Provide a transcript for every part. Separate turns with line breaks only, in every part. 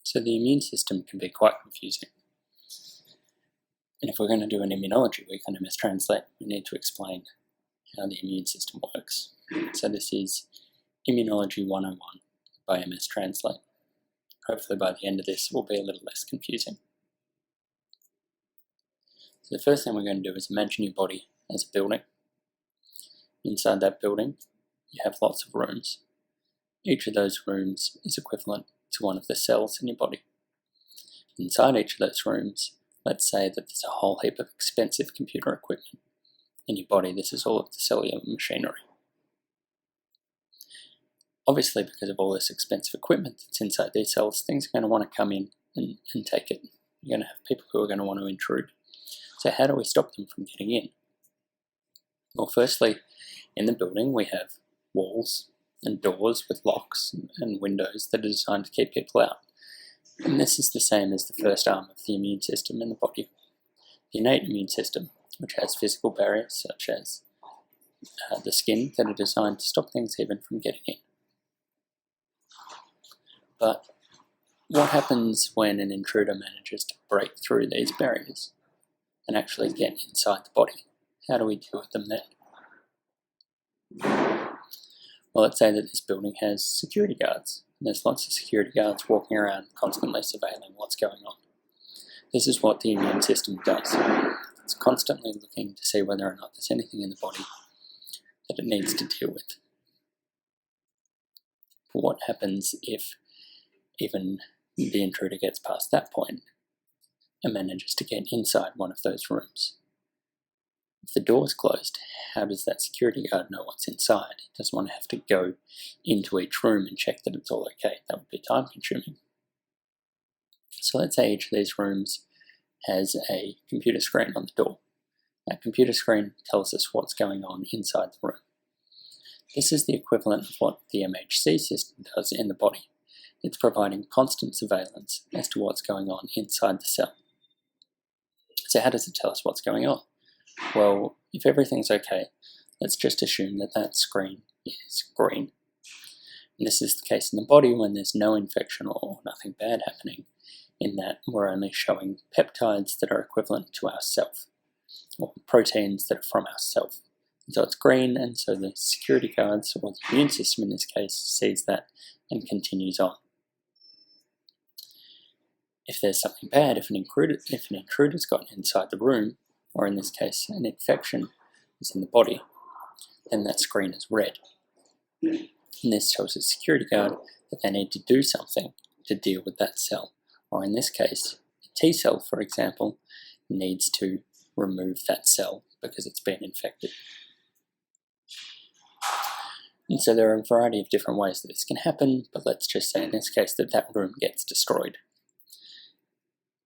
So the immune system can be quite confusing. And if we're going to do an immunology, we're going to mistranslate. We need to explain how the immune system works. So this is Immunology 101 by MS Translate. Hopefully by the end of this it will be a little less confusing. So the first thing we're going to do is imagine your body as a building. Inside that building you have lots of rooms. Each of those rooms is equivalent to one of the cells in your body. Inside each of those rooms, let's say that there's a whole heap of expensive computer equipment. In your body, this is all of the cellular machinery. Obviously, because of all this expensive equipment that's inside these cells, things are going to want to come in and take it. You're going to have people who are going to want to intrude. So how do we stop them from getting in? Well, firstly, in the building we have walls and doors with locks and windows that are designed to keep people out. And this is the same as the first arm of the immune system in the body. The innate immune system, which has physical barriers such as the skin that are designed to stop things even from getting in. But what happens when an intruder manages to break through these barriers and actually get inside the body? How do we deal with them then? Well, let's say that this building has security guards. There's lots of security guards walking around constantly surveilling what's going on. This is what the immune system does. It's constantly looking to see whether or not there's anything in the body that it needs to deal with. But what happens if even the intruder gets past that point and manages to get inside one of those rooms? If the door's closed, how does that security guard know what's inside? He doesn't want to have to go into each room and check that it's all okay. That would be time consuming. So let's say each of these rooms has a computer screen on the door. That computer screen tells us what's going on inside the room. This is the equivalent of what the MHC system does in the body. It's providing constant surveillance as to what's going on inside the cell. So how does it tell us what's going on? Well, if everything's okay, let's just assume that that screen is green. And this is the case in the body when there's no infection or nothing bad happening, in that we're only showing peptides that are equivalent to ourself, or proteins that are from ourself. And so it's green, and so the security guards, or the immune system in this case, sees that and continues on. If there's something bad, if an intruder's gotten inside the room, or in this case an infection is in the body, then that screen is red. And this tells the security guard that they need to do something to deal with that cell. Or in this case, a T-cell, for example, needs to remove that cell because it's been infected. And so there are a variety of different ways that this can happen, but let's just say in this case that that room gets destroyed,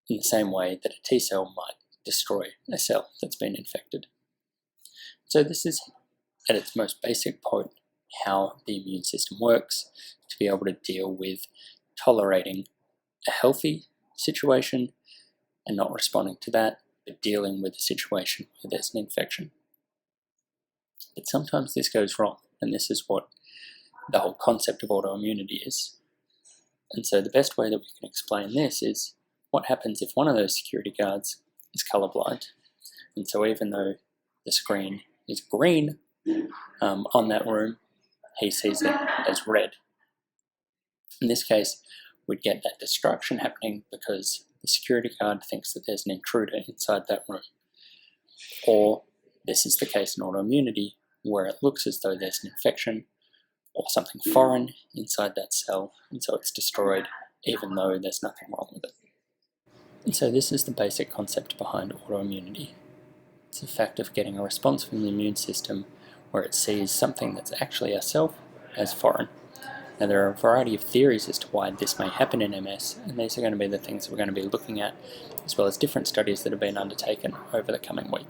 in the same way that a T-cell might destroy a cell that's been infected. So this is, at its most basic point, how the immune system works, to be able to deal with tolerating a healthy situation and not responding to that, but dealing with a situation where there's an infection. But sometimes this goes wrong, and this is what the whole concept of autoimmunity is. And so the best way that we can explain this is what happens if one of those security guards is colorblind. And so even though the screen is green on that room, he sees it as red. In this case, we'd get that destruction happening because the security guard thinks that there's an intruder inside that room. Or this is the case in autoimmunity, where it looks as though there's an infection or something foreign inside that cell, and so it's destroyed even though there's nothing wrong with it. And so this is the basic concept behind autoimmunity. It's the fact of getting a response from the immune system where it sees something that's actually ourselves as foreign. Now there are a variety of theories as to why this may happen in MS, and these are going to be the things that we're going to be looking at, as well as different studies that have been undertaken over the coming week.